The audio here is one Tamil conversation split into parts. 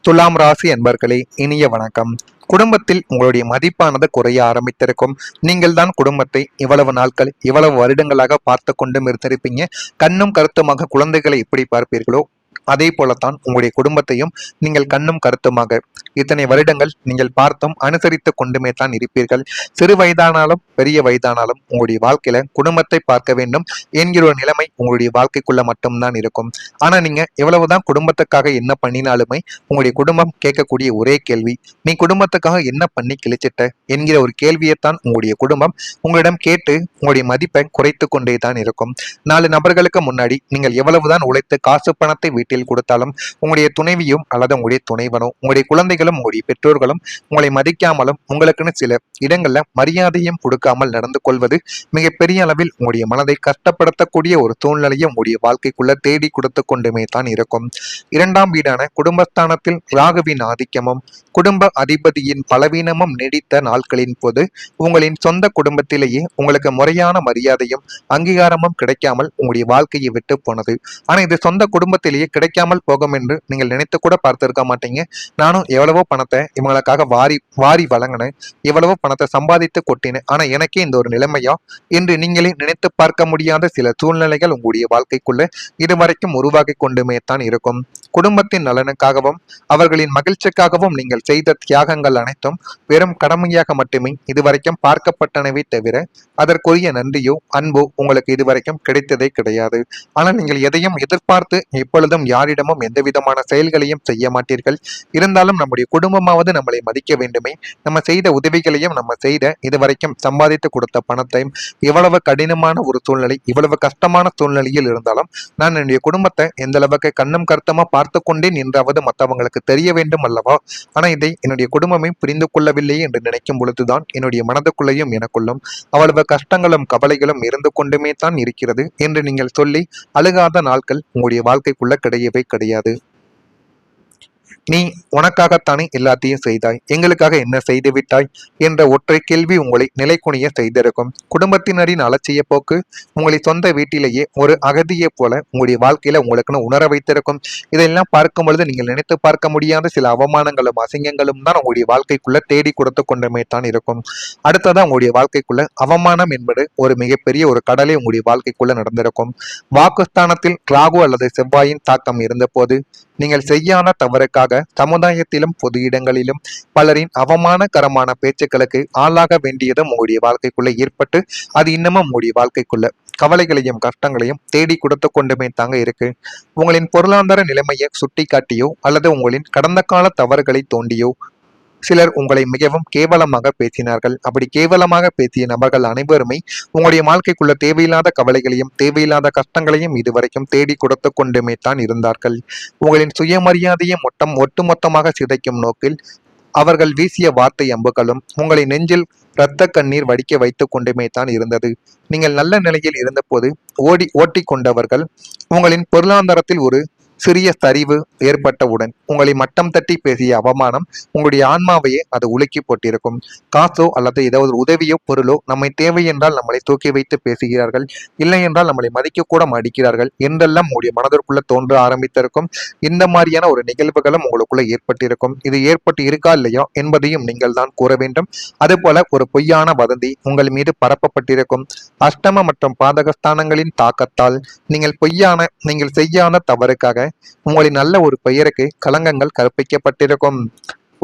துலாம் ராசி என்பர்களே, இனிய வணக்கம். குடும்பத்தில் உங்களுடைய மதிப்பானது குறைய ஆரம்பித்திருக்கும். நீங்கள் தான் குடும்பத்தை இவ்வளவு நாட்கள் இவ்வளவு வருடங்களாக பார்த்து கொண்டும் இருந்திருப்பீங்க. கண்ணும் கருத்துமாக குழந்தைகளை எப்படி பார்ப்பீர்களோ அதே போலத்தான் உங்களுடைய குடும்பத்தையும் நீங்கள் கண்ணும் கருத்துமாக இத்தனை வருடங்கள் நீங்கள் பார்த்தும் அனுசரித்து கொண்டுமே தான் இருப்பீர்கள். சிறு வயதானாலும் பெரிய வயதானாலும் உங்களுடைய வாழ்க்கையில குடும்பத்தை பார்க்க வேண்டும் என்கிற ஒரு நிலைமை உங்களுடைய வாழ்க்கைக்குள்ள மட்டும்தான் இருக்கும். ஆனா நீங்க எவ்வளவுதான் குடும்பத்துக்காக என்ன பண்ணினாலுமே உங்களுடைய குடும்பம் கேட்கக்கூடிய ஒரே கேள்வி, நீ குடும்பத்துக்காக என்ன பண்ணி கிழிச்சிட்ட என்கிற ஒரு கேள்வியைத்தான் உங்களுடைய குடும்பம் உங்களிடம் கேட்டு உங்களுடைய மதிப்பை குறைத்து கொண்டே தான் இருக்கும். 4 நபர்களுக்கு முன்னாடி நீங்கள் எவ்வளவுதான் உழைத்து காசு பணத்தை வீட்டில் கொடுத்தாலும் உங்களுடைய துணைவியும் அல்லது உங்களுடைய துணைவனும் உங்களுடைய குழந்தைகளும் உங்களுடைய பெற்றோர்களும் உங்களை மதிக்காமலும் உங்களுக்குன்னு சில இடங்கள்ல மரியாதையும் கொடுக்காமல் நடந்து கொள்வது மிகப்பெரிய அளவில் உங்களுடைய மனதை கஷ்டப்படுத்தக்கூடிய ஒரு சூழ்நிலையை உங்களுடைய வாழ்க்கைக்குள்ள தேடி கொடுத்து கொண்டுமே தான் இருக்கும். 2ஆம் வீடான குடும்பஸ்தானத்தில் ராகுவின் ஆதிக்கமும் குடும்ப அதிபதியின் பலவீனமும் நீடித்த நாட்களின் போது உங்களின் சொந்த குடும்பத்திலேயே உங்களுக்கு முறையான மரியாதையும் அங்கீகாரமும் கிடைக்காமல் உங்களுடைய வாழ்க்கையை விட்டு போனது. ஆனா இது சொந்த குடும்பத்திலேயே கிடைக்காமல் போகும் என்று நீங்கள் நினைத்து கூட பார்த்திருக்க மாட்டீங்க. நானும் எவ்வளவோ பணத்தை இவங்களுக்காக வாரி வாரி வழங்கினேன், எவ்வளவோ பணத்தை சம்பாதித்து கொட்டினேன், ஆனா எனக்கே இந்த ஒரு நிலைமையா என்று நீங்களே நினைத்து பார்க்க முடியாத சில சூழ்நிலைகள் உங்களுடைய வாழ்க்கைக்குள்ள இதுவரைக்கும் உருவாகி கொண்டுமே தான் இருக்கும். குடும்பத்தின் நலனுக்காகவும் அவர்களின் மகிழ்ச்சிக்காகவும் நீங்கள் செய்த தியாகங்கள் அனைத்தும் வெறும் கடமையாக மட்டுமே இதுவரைக்கும் பார்க்கப்பட்டனவே தவிர அதற்குரிய நன்றியோ அன்போ உங்களுக்கு இதுவரைக்கும் கிடைத்ததே கிடையாது. ஆனால் நீங்கள் எதையும் எதிர்பார்த்து எப்பொழுதும் யாரிடமும் எந்த விதமான செயல்களையும் செய்ய மாட்டீர்கள். இருந்தாலும் நம்முடைய குடும்பமாவது நம்மளை மதிக்க வேண்டுமே, நம்ம செய்த உதவிகளையும் நம்ம செய்த இதுவரைக்கும் சம்பாதித்து கொடுத்த பணத்தையும் இவ்வளவு கடினமான ஒரு சூழ்நிலை இவ்வளவு கஷ்டமான சூழ்நிலையில் இருந்தாலும் நான் என்னுடைய குடும்பத்தை எந்த அளவுக்கு கண்ணும் கருத்தமா பார்த்து கொண்டேன் என்றாவது மற்றவங்களுக்கு தெரிய வேண்டும் அல்லவா. ஆனா இதை என்னுடைய குடும்பமே புரிந்து கொள்ளவில்லையே என்று நினைக்கும் பொழுதுதான் என்னுடைய மனதுக்குள்ளேயும் எனக்குள்ளும் அவ்வளவு கஷ்டங்களும் கவலைகளும் இருந்து கொண்டுமே தான் இருக்கிறது என்று நீங்கள் சொல்லி அழுகாத நாட்கள் உங்களுடைய வாழ்க்கைக்குள்ள கிடையவே கிடையாது. நீ உனக்காகத்தானே எல்லாத்தையும் செய்தாய், எங்களுக்காக என்ன செய்து விட்டாய் என்ற ஒற்றை கேள்வி உங்களை நிலைக்குனிய செய்திருக்கும். குடும்பத்தினரின் அலட்சிய போக்கு உங்களை சொந்த வீட்டிலேயே ஒரு அகதியை போல உங்களுடைய வாழ்க்கையில உங்களுக்குன்னு உணர வைத்திருக்கும். இதெல்லாம் பார்க்கும் பொழுது நீங்கள் நினைத்து பார்க்க முடியாத சில அவமானங்களும் அசிங்கங்களும் தான் உங்களுடைய வாழ்க்கைக்குள்ள தேடி கொடுத்து கொண்டுமே தான் இருக்கும். அடுத்ததான் உங்களுடைய வாழ்க்கைக்குள்ள அவமானம் என்பது ஒரு மிகப்பெரிய ஒரு கடலை உங்களுடைய வாழ்க்கைக்குள்ள நடந்திருக்கும். வாக்குஸ்தானத்தில் ராகு அல்லது செவ்வாயின் தாக்கம் இருந்த போது நீங்கள் செய்யாத தவறுக்காக சமுதாயத்திலும் பொது இடங்களிலும் பலரின் அவமானகரமான பேச்சுக்களுக்கு ஆளாக வேண்டியதும் உங்களுடைய வாழ்க்கைக்குள்ள ஏற்பட்டு அது இன்னமும் உங்களுடைய வாழ்க்கைக்குள்ள கவலைகளையும் கஷ்டங்களையும் தேடி கொடுத்து கொண்டுமே தாங்க இருக்கு. உங்களின் பொருளாதார நிலைமையை சுட்டி காட்டியோ அல்லது உங்களின் கடந்த கால தவறுகளை தோண்டியோ சிலர் உங்களை மிகவும் கேவலமாக பேசினார்கள். அப்படி கேவலமாக பேசிய நபர்கள் அனைவருமே உங்களுடைய வாழ்க்கைக்குள்ள தேவையில்லாத கவலைகளையும் தேவையில்லாத கஷ்டங்களையும் இதுவரைக்கும் தேடி கொடுத்து கொண்டுமே தான் இருந்தார்கள். உங்களின் சுயமரியாதையை ஒட்டுமொத்தமாக சிதைக்கும் நோக்கில் அவர்கள் வீசிய வார்த்தை அம்புகளும் உங்களை நெஞ்சில் இரத்த கண்ணீர் வடிக்க வைத்துக் கொண்டுமே தான் இருந்தது. நீங்கள் நல்ல நிலையில் இருந்தபோது ஓட்டி கொண்டவர்கள் உங்களின் பொருளாதாரத்தில் ஒரு சிறிய சரிவு ஏற்பட்டவுடன் உங்களை மட்டம் தட்டி பேசிய அவமானம் உங்களுடைய ஆன்மாவையே அது உலுக்கி போட்டிருக்கும். காசோ அல்லது ஏதாவது உதவியோ பொருளோ நம்மை தேவை என்றால் நம்மளை தூக்கி வைத்து பேசுகிறார்கள், இல்லை என்றால் நம்மளை மதிக்க கூட மடிக்கிறார்கள் என்றெல்லாம் உங்களுடைய மனதிற்குள்ள தோன்ற ஆரம்பித்திருக்கும். இந்த மாதிரியான ஒரு நிகழ்வுகளும் உங்களுக்குள்ள ஏற்பட்டிருக்கும். இது ஏற்பட்டு இருக்கா இல்லையா என்பதையும் நீங்கள் தான் கூற வேண்டும். அதுபோல ஒரு பொய்யான வதந்தி உங்கள் மீது பரப்பப்பட்டிருக்கும். அஷ்டம மற்றும் பாதகஸ்தானங்களின் தாக்கத்தால் நீங்கள் செய்யாத தவறுக்காக உங்களின் நல்ல ஒரு பெயருக்கு களங்கங்கள் கற்பிக்கப்பட்டிருக்கும்.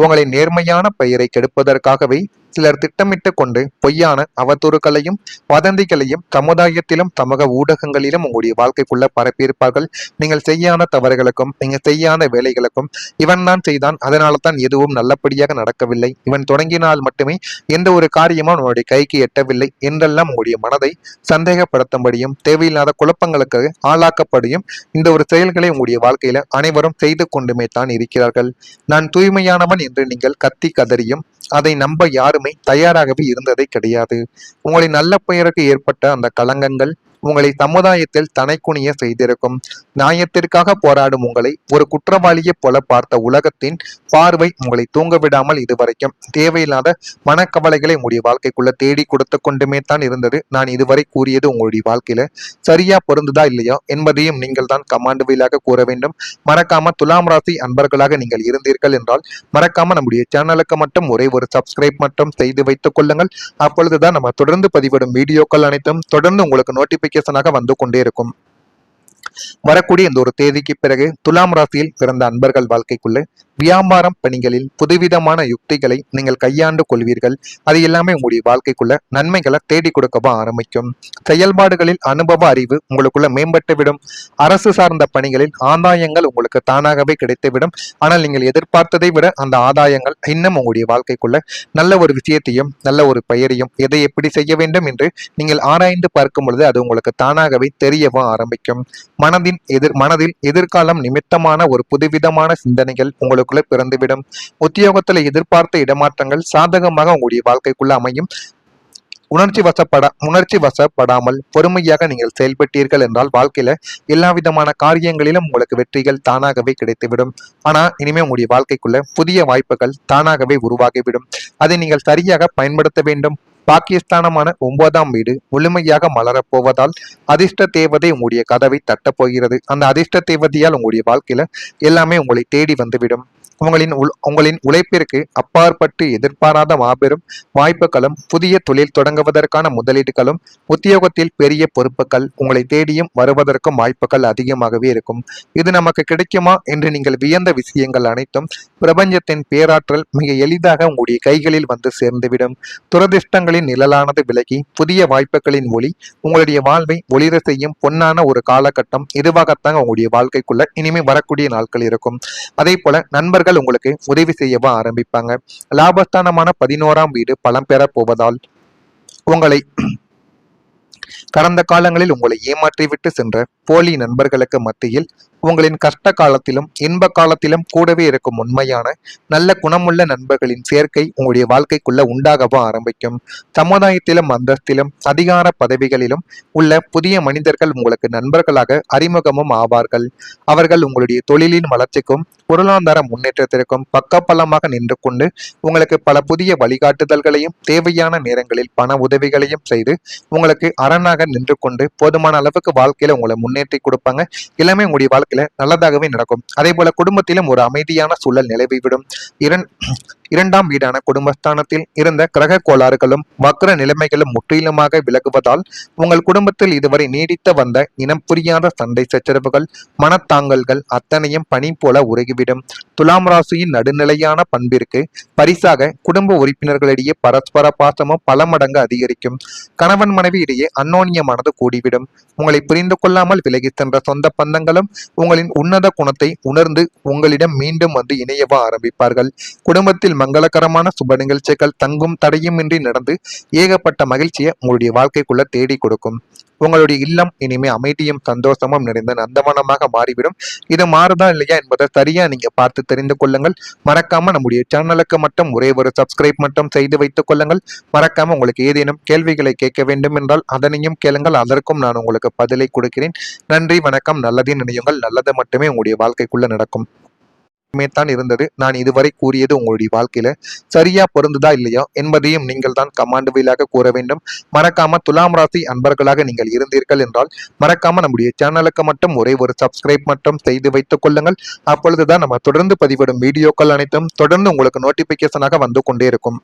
உங்களின் நேர்மையான பெயரை கெடுப்பதற்காகவே சிலர் திட்டமிட்டு கொண்டு பொய்யான அவதூறுகளையும் வதந்திகளையும் சமுதாயத்திலும் சமூக ஊடகங்களிலும் உங்களுடைய வாழ்க்கைக்குள்ள பரப்பியிருப்பார்கள். நீங்கள் செய்யாத தவறுகளுக்கும் நீங்கள் செய்யாத வேலைகளுக்கும் இவன் தான் செய்தான், அதனால தான் எதுவும் நல்லபடியாக நடக்கவில்லை, இவன் தொடங்கினால் மட்டுமே எந்த ஒரு காரியமும் நம்முடைய கைக்கு எட்டவில்லை என்றெல்லாம் உங்களுடைய மனதை சந்தேகப்படுத்தும்படியும் தேவையில்லாத குழப்பங்களுக்கு ஆளாக்கப்படியும் இந்த ஒரு செயல்களை உங்களுடைய வாழ்க்கையில அனைவரும் செய்து கொண்டுமே தான் இருக்கிறார்கள். நான் தூய்மையானவன் என்று நீங்கள் கத்தி கதறியும் அதை நம்ப யாருமே தயாராகவே இருந்ததே கிடையாது. உங்களின் நல்ல பெயருக்கு ஏற்பட்ட அந்த களங்கங்கள் உங்களை சமுதாயத்தில் தனைக்குனிய செய்திருக்கும். நியாயத்திற்காக போராடும் உங்களை ஒரு குற்றவாளியைப் போல பார்த்த உலகத்தின் பார்வை உங்களை தூங்க விடாமல் இதுவரைக்கும் தேவையில்லாத மனக்கவலைகளை உங்களுடைய வாழ்க்கைக்குள்ள தேடி கொடுத்து கொண்டுமே தான் இருந்தது. நான் இதுவரை கூறியது உங்களுடைய வாழ்க்கையில சரியா பொருந்துதா இல்லையா என்பதையும் நீங்கள் தான் கமாண்ட் வாயிலாக கூற வேண்டும். மறக்காம துலாம் ராசி அன்பர்களாக நீங்கள் இருந்தீர்கள் என்றால் மறக்காம நம்முடைய சேனலுக்கு மட்டும் ஒரே ஒரு சப்ஸ்கிரைப் மட்டும் செய்து வைத்துக் கொள்ளுங்கள். அப்பொழுதுதான் நம்ம தொடர்ந்து பதிவிடும் வீடியோக்கள் அனைத்தும் தொடர்ந்து உங்களுக்கு நோட்டிபிகேஷனாக வந்து கொண்டே இருக்கும். வரக்கூடிய இந்த ஒரு தேதிக்கு பிறகு துலாம் ராசியில் பிறந்த அன்பர்கள் வாழ்க்கைக்குள்ள வியாபாரம் பணிகளில் புதுவிதமான யுக்திகளை நீங்கள் கையாண்டு கொள்வீர்கள். அது எல்லாமே உங்களுடைய வாழ்க்கைக்குள்ள நன்மைகளை தேடி கொடுக்கவா ஆரம்பிக்கும். செயல்பாடுகளில் அனுபவ அறிவு உங்களுக்குள்ள மேம்பட்டு விடும். அரசு சார்ந்த பணிகளில் ஆதாயங்கள் உங்களுக்கு தானாகவே கிடைத்துவிடும். ஆனால் நீங்கள் எதிர்பார்த்ததை விட அந்த ஆதாயங்கள் இன்னும் உங்களுடைய வாழ்க்கைக்குள்ள நல்ல ஒரு விஷயத்தையும் நல்ல ஒரு பெயரையும் எதை எப்படி செய்ய வேண்டும் என்று நீங்கள் ஆராய்ந்து பார்க்கும் பொழுது அது உங்களுக்கு தானாகவே தெரியவும் ஆரம்பிக்கும். மனதில் எதிர்காலம் நிமித்தமான ஒரு புதுவிதமான சிந்தனைகள் உங்களுக்குள்ள பிறந்துவிடும். உத்தியோகத்தில் எதிர்பார்த்த இடமாற்றங்கள் சாதகமாக உங்களுடைய வாழ்க்கைக்குள்ள அமையும். உணர்ச்சி வசப்படாமல் பொறுமையாக நீங்கள் செயல்பட்டீர்கள் என்றால் வாழ்க்கையில எல்லா விதமான காரியங்களிலும் உங்களுக்கு வெற்றிகள் தானாகவே கிடைத்துவிடும். ஆனா இனிமே உங்களுடைய வாழ்க்கைக்குள்ள புதிய வாய்ப்புகள் தானாகவே உருவாகிவிடும். அதை நீங்கள் சரியாக பயன்படுத்த வேண்டும். பாகிஸ்தானமான 9ஆம் வீடு முழுமையாக மலரப் போவதால் அதிர்ஷ்ட தேவதை உங்களுடைய கதவை தட்டப் போகிறது. அந்த அதிர்ஷ்ட தேவதையால் உங்களுடைய வாழ்க்கையில எல்லாமே உங்களை தேடி வந்துவிடும். உங்களின் உழைப்பிற்கு அப்பாற்பட்டு எதிர்பாராத மாபெரும் வாய்ப்புகளும் புதிய தொழில் தொடங்குவதற்கான முதலீடுகளும் உத்தியோகத்தில் பெரிய பொறுப்புகள் உங்களை தேடியும் வருவதற்கும் வாய்ப்புகள் அதிகமாகவே இருக்கும். இது நமக்கு கிடைக்குமா என்று நீங்கள் வியந்த விஷயங்கள் அனைத்தும் பிரபஞ்சத்தின் பேராற்றல் மிக எளிதாக உங்களுடைய கைகளில் வந்து சேர்ந்துவிடும். துரதிர்ஷ்டங்களின் நிழலானது விலகி புதிய வாய்ப்புகளின் ஒளி உங்களுடைய வாழ்வை ஒளிர செய்யும் பொன்னான ஒரு காலகட்டம் இதுவாகத்தான் உங்களுடைய வாழ்க்கைக்குள்ள இனிமே வரக்கூடிய நாட்கள் இருக்கும். அதே போல நண்பர்கள் உங்களுக்கு உதவி செய்யவும் ஆரம்பிப்பாங்க. லாபஸ்தானமான 11ஆம் வீடு பலம் பெற போவதால் உங்களை கடந்த காலங்களில் உங்களை ஏமாற்றிவிட்டு சென்ற போலி நண்பர்களுக்கு மத்தியில் உங்களின் கஷ்ட காலத்திலும் இன்ப காலத்திலும் கூடவே இருக்கும் உண்மையான நல்ல குணமுள்ள நண்பர்களின் சேர்க்கை உங்களுடைய வாழ்க்கைக்குள்ள உண்டாகவும் ஆரம்பிக்கும். சமுதாயத்திலும் அந்தஸ்திலும் அதிகார பதவிகளிலும் உள்ள புதிய மனிதர்கள் உங்களுக்கு நண்பர்களாக அறிமுகமும் ஆவார்கள். அவர்கள் உங்களுடைய தொழிலின் வளர்ச்சிக்கும் பொருளாதார முன்னேற்றத்திற்கும் பக்கபலமாக நின்று கொண்டு உங்களுக்கு பல புதிய வழிகாட்டுதல்களையும் தேவையான நேரங்களில் பண உதவிகளையும் செய்து உங்களுக்கு அரணாக நின்று கொண்டு போதுமான அளவுக்கு வாழ்க்கையில உங்களை முன்னேற்றி கொடுப்பாங்க. எல்லாமே உங்களுடைய வாழ்க்கையில நல்லதாகவே நடக்கும். அதே போல குடும்பத்திலும் ஒரு அமைதியான சூழல் நிலவிவிடும். இரண்டாம் வீடான குடும்பஸ்தானத்தில் இருந்த கிரக கோளாறுகளும் வக்ர நிலைமைகளும் முற்றிலுமாக விலகுவதால் உங்கள் குடும்பத்தில் இதுவரை நீடித்த வந்த இனம் புரியாத சண்டை சச்சரவுகள் மனத்தாங்கல்கள் அத்தனையும் பனி போல உருகிவிடும். துலாம் ராசியின் நடுநிலையான பண்பிற்கு பரிசாக குடும்ப உறுப்பினர்களிடையே பரஸ்பர பாசமும் பல மடங்கு அதிகரிக்கும். கணவன் மனைவி இடையே அந்யோன்யமானது கூடிவிடும். உங்களை புரிந்து கொள்ளாமல் விலகி சென்ற சொந்த பந்தங்களும் உங்களின் உன்னத குணத்தை உணர்ந்து உங்களிடம் மீண்டும் வந்து இணையவா ஆரம்பிப்பார்கள். குடும்பத்தில் மங்களகரமான சுப நிகழ்ச்சிகள் தங்கும் தடையுமின்றி நடந்து ஏகப்பட்ட மகிழ்ச்சியை உங்களுடைய வாழ்க்கைக்குள்ள தேடி கொடுக்கும். உங்களுடைய இல்லம் இனிமே அமைதியும் சந்தோஷமும் நிறைந்த நந்தவனமாக மாறிவிடும். இது மாறுதா இல்லையா என்பதை சரியா நீங்க பார்த்து தெரிந்து கொள்ளுங்கள். மறக்காம நம்முடைய சேனலுக்கு மட்டும் ஒரே ஒரு சப்ஸ்கிரைப் மட்டும் செய்து வைத்துக் கொள்ளுங்கள். மறக்காம உங்களுக்கு ஏதேனும் கேள்விகளை கேட்க வேண்டும் என்றால் அதனையும் கேளுங்கள். அதற்கும் நான் உங்களுக்கு பதிலை கொடுக்கிறேன். நன்றி, வணக்கம். நல்லதே நினையுங்கள். நல்லது மட்டுமே உங்களுடைய வாழ்க்கைக்குள்ள நடக்கும். தான் இருந்தது. நான் இதுவரை கூறியது உங்களுடைய வாழ்க்கையில சரியா பொருந்துதா இல்லையா என்பதையும் நீங்கள் தான் கமாண்ட் வாயிலாக கூற வேண்டும். மறக்காம துலாம் ராசி அன்பர்களாக நீங்கள் இருந்தீர்கள் என்றால் மறக்காம நம்முடைய சேனலுக்கு மட்டும் ஒரே ஒரு சப்ஸ்கிரைப் மட்டும் செய்து வைத்துக் கொள்ளுங்கள். அப்பொழுதுதான் நம்ம தொடர்ந்து பதிவிடும் வீடியோக்கள் அனைத்தும் தொடர்ந்து உங்களுக்கு நோட்டிபிகேஷனாக வந்து கொண்டே இருக்கும்.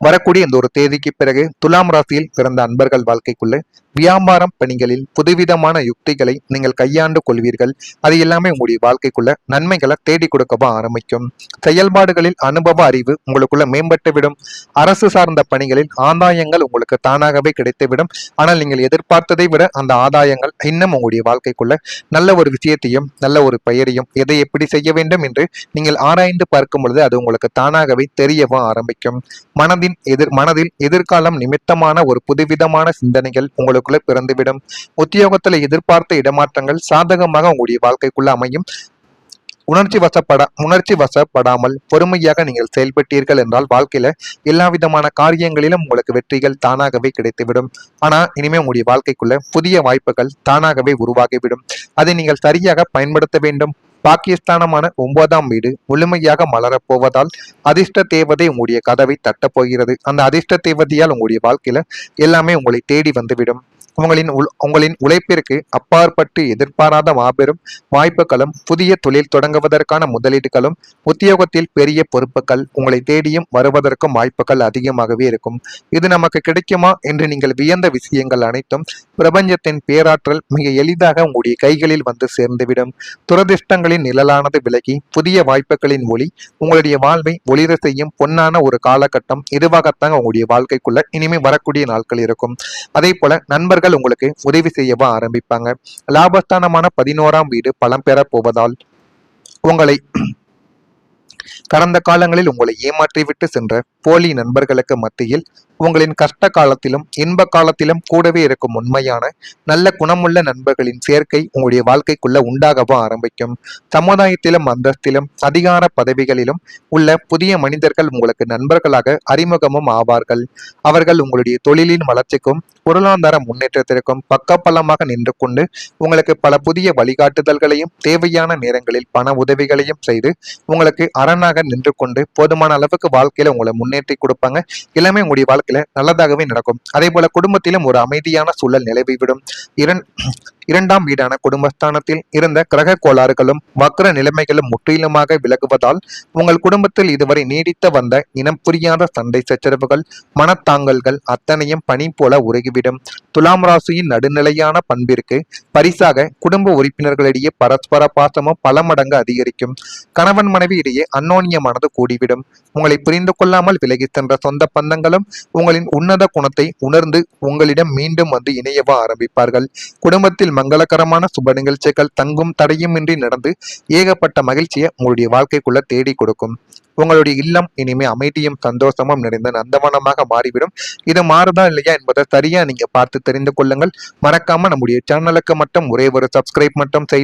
வரக்கூடிய இந்த ஒரு தேதிக்கு பிறகு துலாம் ராசியில் பிறந்த அன்பர்கள் வாழ்க்கைக்குள்ள வியாபாரம் பணிகளில் புதுவிதமான யுக்திகளை நீங்கள் கையாண்டு கொள்வீர்கள். அது எல்லாமே உங்களுடைய வாழ்க்கைக்குள்ள நன்மைகளை தேடி கொடுக்கவா ஆரம்பிக்கும். செயல்பாடுகளில் அனுபவ அறிவு உங்களுக்குள்ள மேம்பட்டு விடும். அரசு சார்ந்த பணிகளில் ஆதாயங்கள் உங்களுக்கு தானாகவே கிடைத்துவிடும். ஆனால் நீங்கள் எதிர்பார்த்ததை விட அந்த ஆதாயங்கள் இன்னும் உங்களுடைய வாழ்க்கைக்குள்ள நல்ல ஒரு விஷயத்தையும் நல்ல ஒரு பெயரையும் எதை எப்படி செய்ய வேண்டும் என்று நீங்கள் ஆராய்ந்து பார்க்கும் பொழுது அது உங்களுக்கு தானாகவே தெரியவும் ஆரம்பிக்கும். மனதில் எதிர்காலம் நிமித்தமான ஒரு புதுவிதமான சிந்தனைகள் உங்களுக்குள்ள பிறந்துவிடும். உத்தியோகத்தில் எதிர்பார்த்த இடமாற்றங்கள் சாதகமாக உங்களுடைய வாழ்க்கைக்குள்ள அமையும். உணர்ச்சி வசப்படாமல் பொறுமையாக நீங்கள் செயல்பட்டீர்கள் என்றால் வாழ்க்கையில எல்லா விதமான காரியங்களிலும் உங்களுக்கு வெற்றிகள் தானாகவே கிடைத்துவிடும். ஆனா இனிமே உங்களுடைய வாழ்க்கைக்குள்ள புதிய வாய்ப்புகள் தானாகவே உருவாகிவிடும். அதை நீங்கள் சரியாக பயன்படுத்த வேண்டும். பாகிஸ்தானமான 9ஆம் வீடு முழுமையாக மலரப் போவதால் அதிர்ஷ்ட தேவதை உங்களுடைய கதவை தட்டப் போகிறது. அந்த அதிர்ஷ்ட தேவதையால் உங்களுடைய வாழ்க்கையில எல்லாமே உங்களை தேடி வந்துவிடும். உங்களின் உழைப்பிற்கு அப்பாற்பட்டு எதிர்பாராத மாபெரும் வாய்ப்புகளும் புதிய தொழில் தொடங்குவதற்கான முதலீடுகளும் உத்தியோகத்தில் பெரிய பொறுப்புகள் உங்களை தேடியும் வருவதற்கும் வாய்ப்புகள் அதிகமாகவே இருக்கும். இது நமக்கு கிடைக்குமா என்று நீங்கள் வியந்த விஷயங்கள் அனைத்தும் பிரபஞ்சத்தின் பேராற்றல் மிக எளிதாக உங்களுடைய கைகளில் வந்து சேர்ந்துவிடும். துரதிர்ஷ்டங்களின் நிழலானது விலகி புதிய வாய்ப்புகளின் ஒளி உங்களுடைய வாழ்வை ஒளிர செய்யும் பொன்னான ஒரு காலகட்டம் இதுவாகத்தான் உங்களுடைய வாழ்க்கைக்குள்ள இனிமே வரக்கூடிய நாட்கள் இருக்கும். அதே போல நண்பர்கள் உங்களுக்கு உதவி செய்யவா ஆரம்பிப்பாங்க. லாபஸ்தானமான 11ஆம் வீடு பலம் பெற போவதால் உங்களை கடந்த காலங்களில் உங்களை ஏமாற்றிவிட்டு சென்ற போலி நண்பர்களுக்கு மத்தியில் உங்களின் கஷ்ட காலத்திலும் இன்ப காலத்திலும் கூடவே இருக்கும் உண்மையான நல்ல குணமுள்ள நண்பர்களின் சேர்க்கை உங்களுடைய வாழ்க்கைக்குள்ள உண்டாகவும் ஆரம்பிக்கும். சமுதாயத்திலும் அந்தஸ்திலும் அதிகார பதவிகளிலும் உள்ள புதிய மனிதர்கள் உங்களுக்கு நண்பர்களாக அறிமுகமும் ஆவார்கள். அவர்கள் உங்களுடைய தொழிலின் வளர்ச்சிக்கும் பொருளாதார முன்னேற்றத்திற்கும் பக்கபலமாக நின்று கொண்டு உங்களுக்கு பல புதிய வழிகாட்டுதல்களையும் தேவையான நேரங்களில் பண உதவிகளையும் செய்து உங்களுக்கு அரணாக நின்று கொண்டு போதுமான அளவுக்கு வாழ்க்கையில உங்களை முன்னேற்றி கொடுப்பாங்க. எல்லாமே உங்களுடைய வாழ்க்கையில நல்லதாகவே நடக்கும். அதே போல குடும்பத்திலும் ஒரு அமைதியான சூழல் நிலவிவிடும். 2ஆம் வீடான குடும்பஸ்தானத்தில் இருந்த கிரக கோளாறுகளும் வக்ர நிலைமைகளும் முற்றிலுமாக விலகுவதால் உங்கள் குடும்பத்தில் இதுவரை நீடித்த வந்த இனம் புரியாத சண்டை சச்சரவுகள் மனத்தாங்கல்கள் அத்தனையும் பனி போல உருகிவிடும். துலாம் ராசியின் நடுநிலையான பண்பிற்கு பரிசாக குடும்ப உறுப்பினர்களிடையே பரஸ்பர பாசமும் பல மடங்கு அதிகரிக்கும். கணவன் மனைவி இடையே அந்யோன்யமானது கூடிவிடும். உங்களை புரிந்து கொள்ளாமல் விலகி சென்ற சொந்த பந்தங்களும் உங்களின் உன்னத குணத்தை உணர்ந்து உங்களிடம் மீண்டும் வந்து இணையவா ஆரம்பிப்பார்கள். குடும்பத்தில் மங்களகரமான சுப நிகழ்ச்சிகள் தங்கும் தடையுமின்றி நடந்து ஏகப்பட்ட மகிழ்ச்சியை உங்களுடைய வாழ்க்கைக்குள்ள தேடி கொடுக்கும். உங்களுடைய இல்லம் இனிமே அமைதியும் சந்தோஷமும் நிறைந்த நந்தவனமாக மாறிவிடும். இது மாறுதா இல்லையா என்பதை சரியா நீங்க பார்த்து தெரிந்து கொள்ளுங்கள். மறக்காம நம்முடைய சேனலுக்கு மட்டும் ஒரே ஒரு சப்ஸ்கிரைப் மட்டும் செய்து